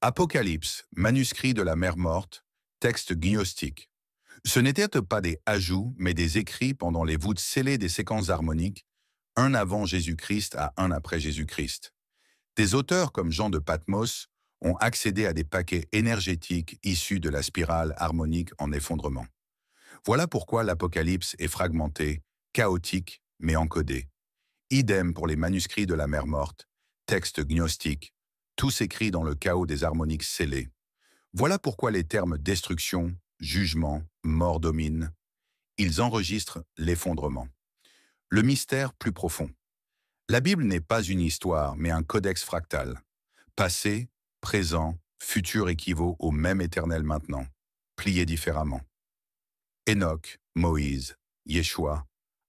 Apocalypse, manuscrit de la mer morte, texte gnostique. Ce n'étaient pas des ajouts, mais des écrits pendant les voûtes scellées des séquences harmoniques, un avant Jésus-Christ à un après Jésus-Christ. Des auteurs comme Jean de Patmos ont accédé à des paquets énergétiques issus de la spirale harmonique en effondrement. Voilà pourquoi l'Apocalypse est fragmenté, chaotique, mais encodé. Idem pour les manuscrits de la mer morte, textes gnostiques, tous écrits dans le chaos des harmoniques scellées. Voilà pourquoi les termes destruction, jugement, mort dominent. Ils enregistrent l'effondrement. Le mystère plus profond. La Bible n'est pas une histoire, mais un codex fractal. Passé, présent, futur équivaut au même éternel maintenant, plié différemment. Enoch, Moïse, Yeshua,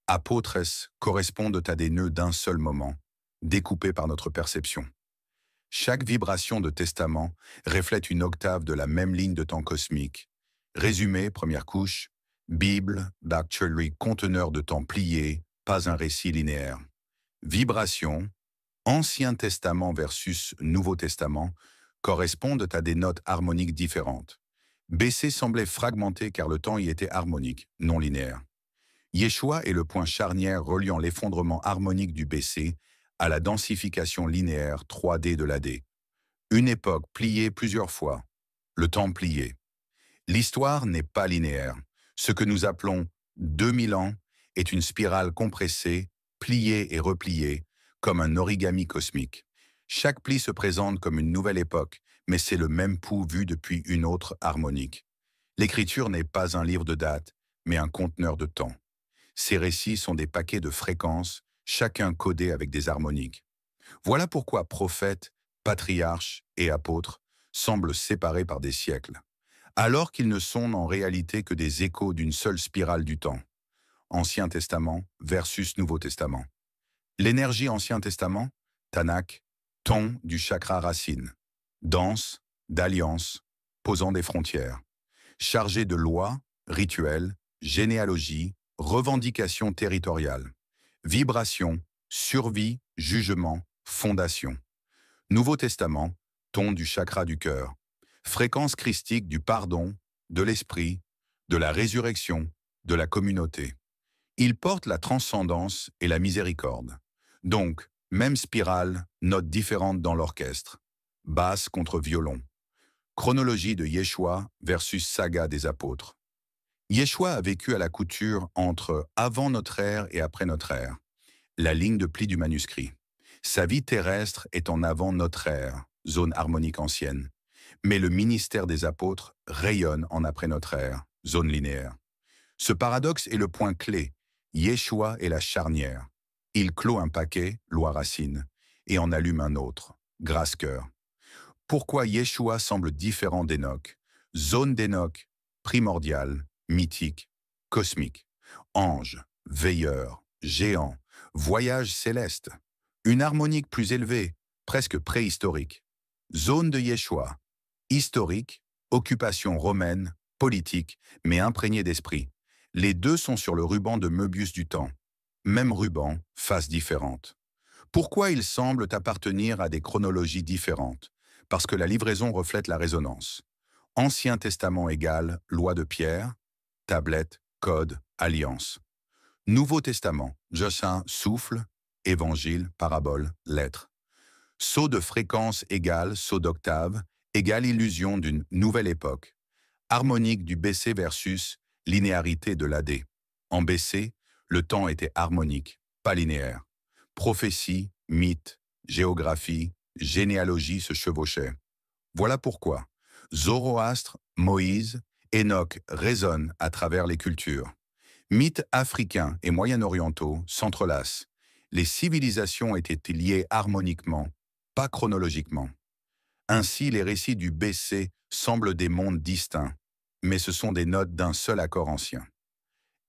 apôtres correspondent à des nœuds d'un seul moment, découpés par notre perception. Chaque vibration de testament reflète une octave de la même ligne de temps cosmique. Résumé, première couche, Bible, actually conteneur de temps plié, pas un récit linéaire. Vibration, Ancien Testament versus Nouveau Testament, correspondent à des notes harmoniques différentes. BC semblait fragmenté car le temps y était harmonique, non linéaire. Yeshua est le point charnière reliant l'effondrement harmonique du BC à la densification linéaire 3D de l'AD. Une époque pliée plusieurs fois, le temps plié. L'histoire n'est pas linéaire. Ce que nous appelons 2000 ans est une spirale compressée, pliée et repliée, comme un origami cosmique. Chaque pli se présente comme une nouvelle époque, mais c'est le même pouls vu depuis une autre harmonique. L'écriture n'est pas un livre de date, mais un conteneur de temps. Ces récits sont des paquets de fréquences, chacun codé avec des harmoniques. Voilà pourquoi prophètes, patriarches et apôtres semblent séparés par des siècles, alors qu'ils ne sont en réalité que des échos d'une seule spirale du temps. Ancien Testament versus Nouveau Testament. L'énergie Ancien Testament, Tanakh, ton du chakra racine, dense, d'alliance, posant des frontières, chargé de lois, rituels, généalogie, revendications territoriales, vibration, survie, jugement, fondation. Nouveau Testament, ton du chakra du cœur, fréquence christique du pardon, de l'esprit, de la résurrection, de la communauté. Il porte la transcendance et la miséricorde. Donc, même spirale, notes différentes dans l'orchestre. Basse contre violon. Chronologie de Yeshua versus saga des apôtres. Yeshua a vécu à la couture entre avant notre ère et après notre ère, la ligne de pli du manuscrit. Sa vie terrestre est en avant notre ère, zone harmonique ancienne. Mais le ministère des apôtres rayonne en après notre ère, zone linéaire. Ce paradoxe est le point clé. Yeshua est la charnière. Il clôt un paquet, loi racine, et en allume un autre, grâce cœur. Pourquoi Yeshua semble différent d'Enoch? Zone d'Enoch, primordiale, mythique, cosmique. Ange, veilleur, géant, voyage céleste. Une harmonique plus élevée, presque préhistorique. Zone de Yeshua, historique, occupation romaine, politique, mais imprégnée d'esprit. Les deux sont sur le ruban de Möbius du temps. Même ruban, face différente. Pourquoi ils semblent appartenir à des chronologies différentes? Parce que la livraison reflète la résonance. Ancien Testament égale loi de Pierre, tablette, code, alliance. Nouveau Testament, Jossin, souffle, évangile, parabole, lettre. Saut de fréquence égale saut d'octave, égale illusion d'une nouvelle époque. Harmonique du BC versus linéarité de l'AD. En BC, le temps était harmonique, pas linéaire. Prophétie, mythe, géographie, généalogie se chevauchaient. Voilà pourquoi Zoroastre, Moïse, Enoch résonnent à travers les cultures. Mythes africains et moyen-orientaux s'entrelacent. Les civilisations étaient liées harmoniquement, pas chronologiquement. Ainsi, les récits du BC semblent des mondes distincts, mais ce sont des notes d'un seul accord ancien.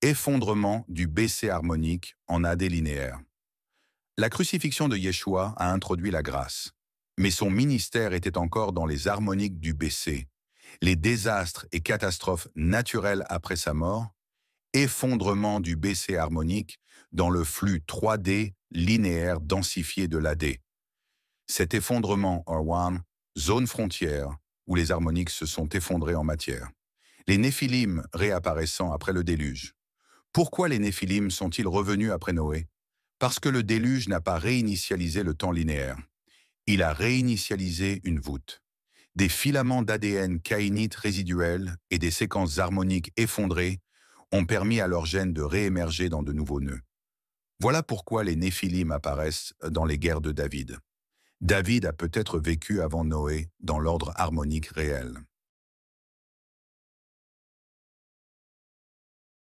Effondrement du BC harmonique en AD linéaire. La crucifixion de Yeshua a introduit la grâce, mais son ministère était encore dans les harmoniques du BC. Les désastres et catastrophes naturelles après sa mort, effondrement du BC harmonique dans le flux 3D linéaire densifié de l'AD. Cet effondrement, Orwan, zone frontière où les harmoniques se sont effondrés en matière. Les Néphilim réapparaissant après le déluge. Pourquoi les Néphilim sont-ils revenus après Noé? Parce que le déluge n'a pas réinitialisé le temps linéaire. Il a réinitialisé une voûte. Des filaments d'ADN caïnite résiduels et des séquences harmoniques effondrées ont permis à leurs gènes de réémerger dans de nouveaux nœuds. Voilà pourquoi les Néphilim apparaissent dans les guerres de David. David a peut-être vécu avant Noé dans l'ordre harmonique réel.